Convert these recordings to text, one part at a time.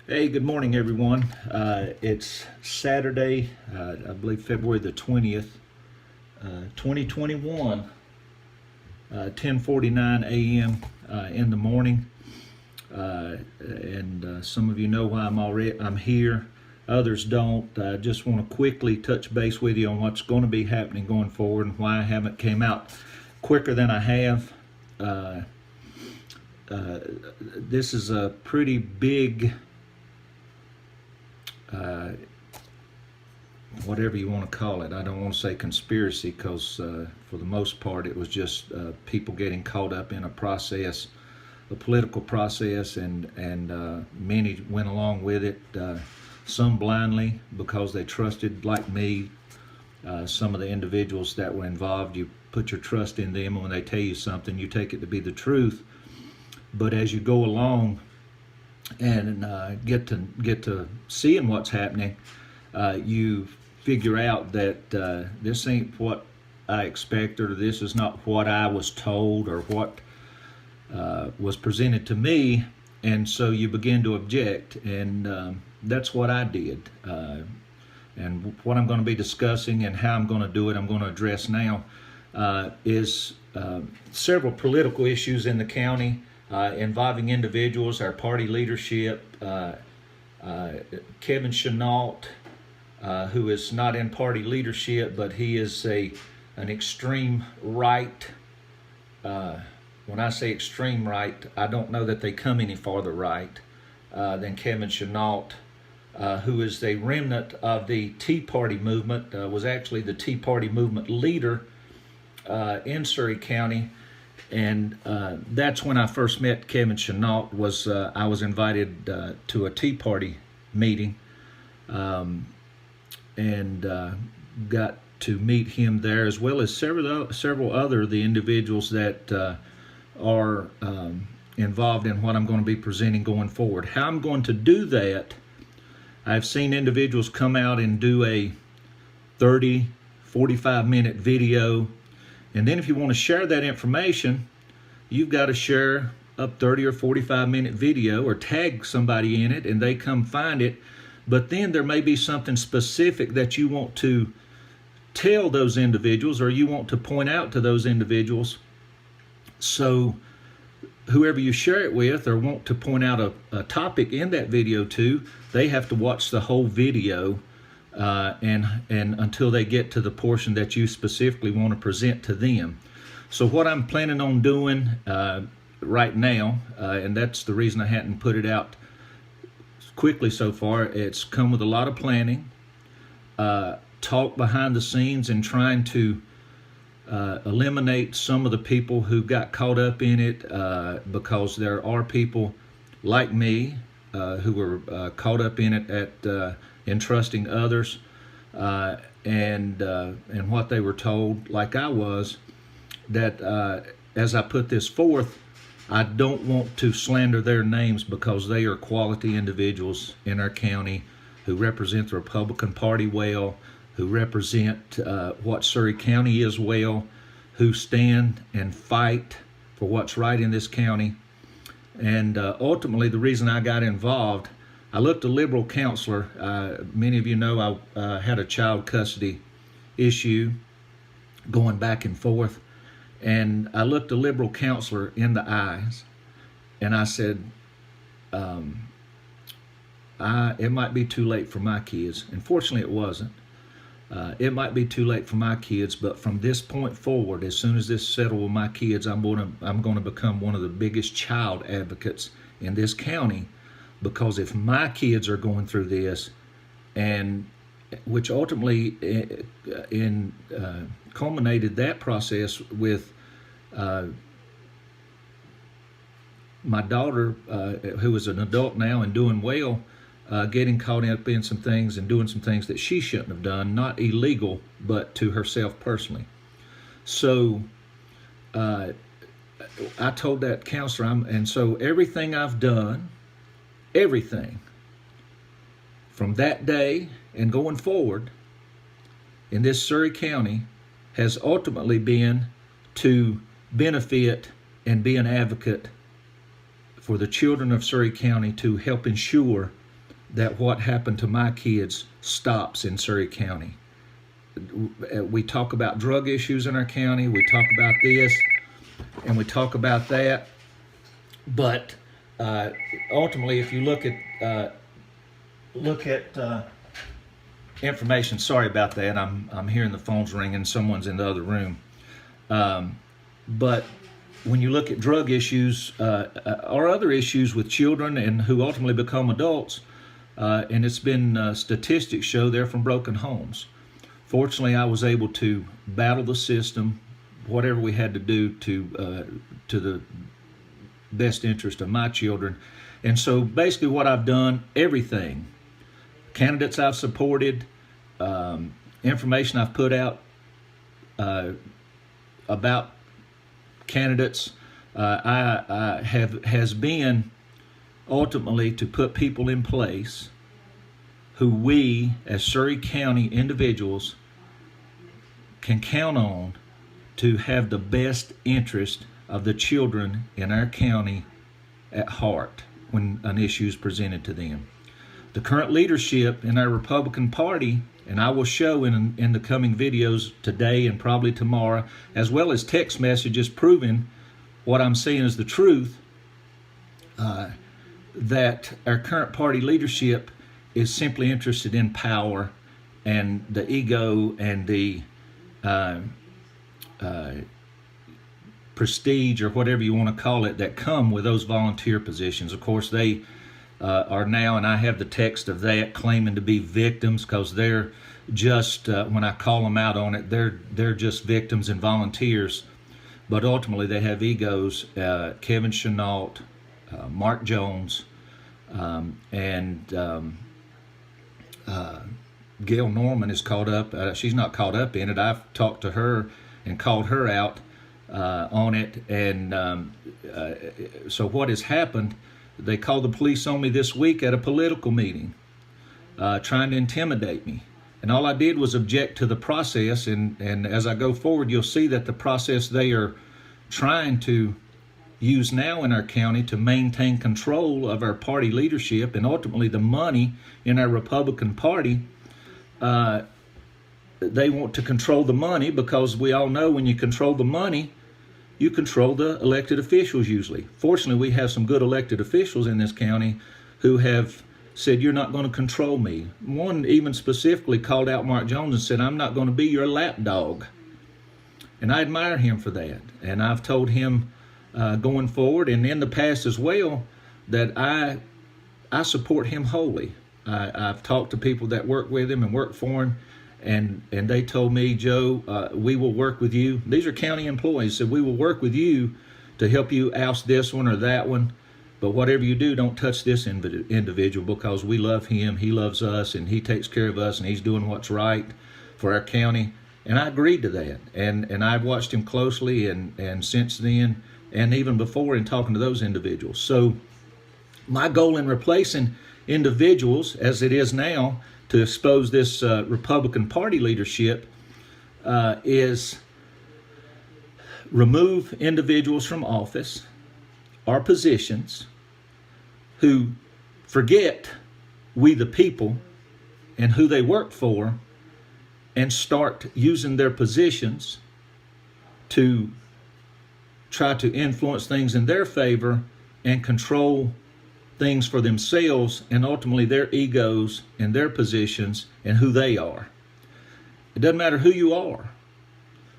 Hey, good morning, everyone. It's Saturday, I believe February the 20th, 2021, 10:49 a.m. In the morning. And some of you know why I'm here. Others don't. I just want to quickly touch base with you on what's going to be happening going forward and why I haven't came out quicker than I have. This is a pretty big whatever you want to call it. I don't want to say conspiracy because for the most part it was just people getting caught up in a process, a political process, and many went along with it, some blindly because they trusted, like me, some of the individuals that were involved. You put your trust in them, and when they tell you something, you take it to be the truth. But as you go along and get to seeing what's happening, you figure out that this ain't what I expected, or this is not what I was told, or what was presented to me, and so you begin to object, and that's what I did. And what I'm going to be discussing and how I'm going to do it, I'm going to address now, is several political issues in the county involving individuals, our party leadership. Kevin Chenault, who is not in party leadership, but he is an extreme right. When I say extreme right, I don't know that they come any farther right than Kevin Chenault, who is the remnant of the Tea Party movement, was actually the Tea Party movement leader in Surry County. And that's when I first met Kevin Chenault. I was invited to a Tea Party meeting, and got to meet him there, as well as several other the individuals that are involved in what I'm going to be presenting going forward. How I'm going to do that, I've seen individuals come out and do a 30, 45-minute video. And then if you want to share that information, you've got to share a 30 or 45-minute video or tag somebody in it, and they come find it. But then there may be something specific that you want to tell those individuals, or you want to point out to those individuals. So whoever you share it with or want to point out a topic in that video to, they have to watch the whole video and until they get to the portion that you specifically want to present to them. So what I'm planning on doing right now, and that's the reason I hadn't put it out quickly so far, it's come with a lot of planning, talk behind the scenes, and trying to eliminate some of the people who got caught up in it, because there are people like me who were caught up in it in trusting others and what they were told, like I was, that as I put this forth, I don't want to slander their names because they are quality individuals in our county who represent the Republican Party well, who represent what Surry County is well, who stand and fight for what's right in this county. And ultimately, the reason I got involved, I looked a liberal counselor. Many of you know I had a child custody issue going back and forth. And I looked a liberal counselor in the eyes, and I said, it might be too late for my kids. And fortunately, it wasn't. It might be too late for my kids, but from this point forward, as soon as this settles with my kids, I'm going to become one of the biggest child advocates in this county, because if my kids are going through this, and which ultimately culminated that process with my daughter, who is an adult now and doing well, getting caught up in some things and doing some things that she shouldn't have done, not illegal, but to herself personally. So I told that counselor, and so everything I've done, everything from that day and going forward in this Surry County has ultimately been to benefit and be an advocate for the children of Surry County, to help ensure that what happened to my kids stops in Surry County. We talk about drug issues in our county, we talk about this, and we talk about that, but ultimately, if you look at information, sorry about that, I'm hearing the phones ringing, someone's in the other room, but when you look at drug issues or other issues with children and who ultimately become adults, and it's been statistics show they're from broken homes. Fortunately, I was able to battle the system, whatever we had to do to the best interest of my children. And so basically what I've done, everything, candidates I've supported, information I've put out about candidates, has been ultimately to put people in place who we as Surry County individuals can count on to have the best interest of the children in our county at heart when an issue is presented to them. The current leadership in our Republican Party, and I will show in the coming videos today and probably tomorrow, as well as text messages proving what I'm saying is the truth, that our current party leadership is simply interested in power and the ego and the prestige, or whatever you want to call it, that come with those volunteer positions. Of course, they are now, and I have the text of that, claiming to be victims, because they're just, when I call them out on it, they're just victims and volunteers. But ultimately, they have egos. Kevin Chenault, Mark Jones, and Gail Norman is caught up. She's not caught up in it. I've talked to her and called her out on it. And so what has happened, they called the police on me this week at a political meeting, trying to intimidate me. And all I did was object to the process. And as I go forward, you'll see that the process they are trying to use now in our county to maintain control of our party leadership and ultimately the money in our Republican Party, they want to control the money, because we all know when you control the money, you control the elected officials usually. Fortunately, we have some good elected officials in this county who have said, you're not going to control me. One even specifically called out Mark Jones and said, I'm not going to be your lapdog. And I admire him for that. And I've told him going forward and in the past as well that I support him wholly. I've talked to people that work with him and work for him, and they told me, Joe, we will work with you. These are county employees, said we will work with you to help you oust this one or that one, but whatever you do, don't touch this individual, because we love him, he loves us, and he takes care of us, and he's doing what's right for our county. And I agreed to that, and I've watched him closely, and since then, and even before, in talking to those individuals. So my goal in replacing individuals, as it is now, to expose this Republican Party leadership is remove individuals from office or positions who forget we the people and who they work for, and start using their positions to try to influence things in their favor and control things for themselves and ultimately their egos and their positions and who they are. It doesn't matter who you are.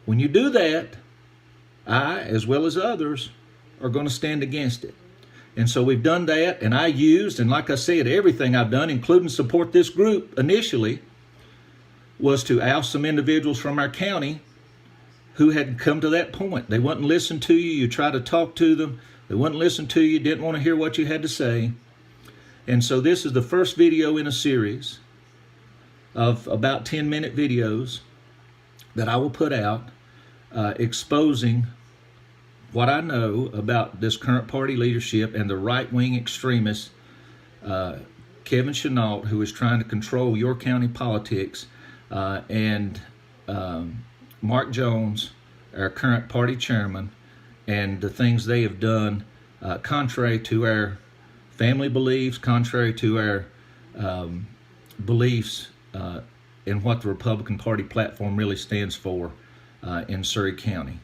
When you do that, I, as well as others, are going to stand against it. And so we've done that, and I used, and like I said, everything I've done, including support this group initially, was to oust some individuals from our county who had come to that point. They wouldn't listen to you. You try to talk to them. They wouldn't listen to you, didn't want to hear what you had to say. And so this is the first video in a series of about 10-minute videos that I will put out exposing what I know about this current party leadership and the right-wing extremist Kevin Chenault, who is trying to control your county politics, and Mark Jones, our current party chairman, and the things they have done contrary to our family beliefs, contrary to our beliefs in what the Republican Party platform really stands for in Surry County.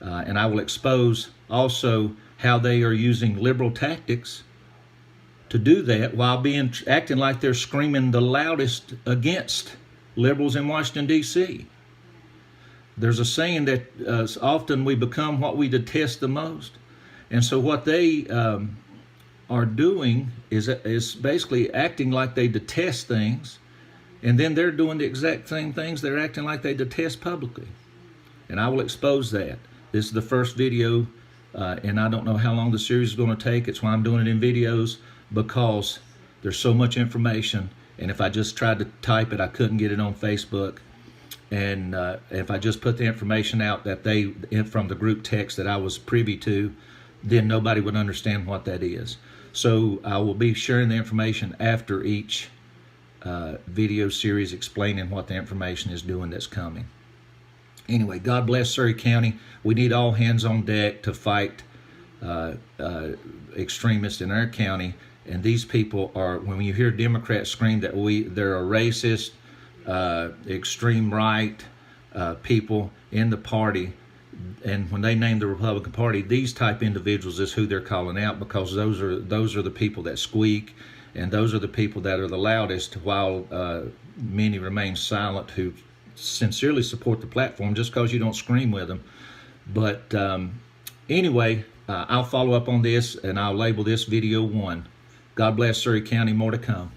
And I will expose also how they are using liberal tactics to do that while acting like they're screaming the loudest against liberals in Washington, D.C. There's a saying that often we become what we detest the most. And so what they are doing is basically acting like they detest things, and then they're doing the exact same things they're acting like they detest publicly. And I will expose that. This is the first video, and I don't know how long the series is going to take. It's why I'm doing it in videos, because there's so much information, and if I just tried to type it, I couldn't get it on Facebook. And if I just put the information out that from the group text that I was privy to, then nobody would understand what that is. So I will be sharing the information after each video series explaining what the information is doing that's coming. Anyway, God bless Surry County. We need all hands on deck to fight extremists in our county. And these people are, when you hear Democrats scream that they're a racist, extreme right people in the party, and when they name the Republican Party, these type individuals is who they're calling out, because those are the people that squeak, and those are the people that are the loudest, while many remain silent who sincerely support the platform just because you don't scream with them. But anyway, I'll follow up on this, and I'll label this video 1. God bless Surry County. More to come.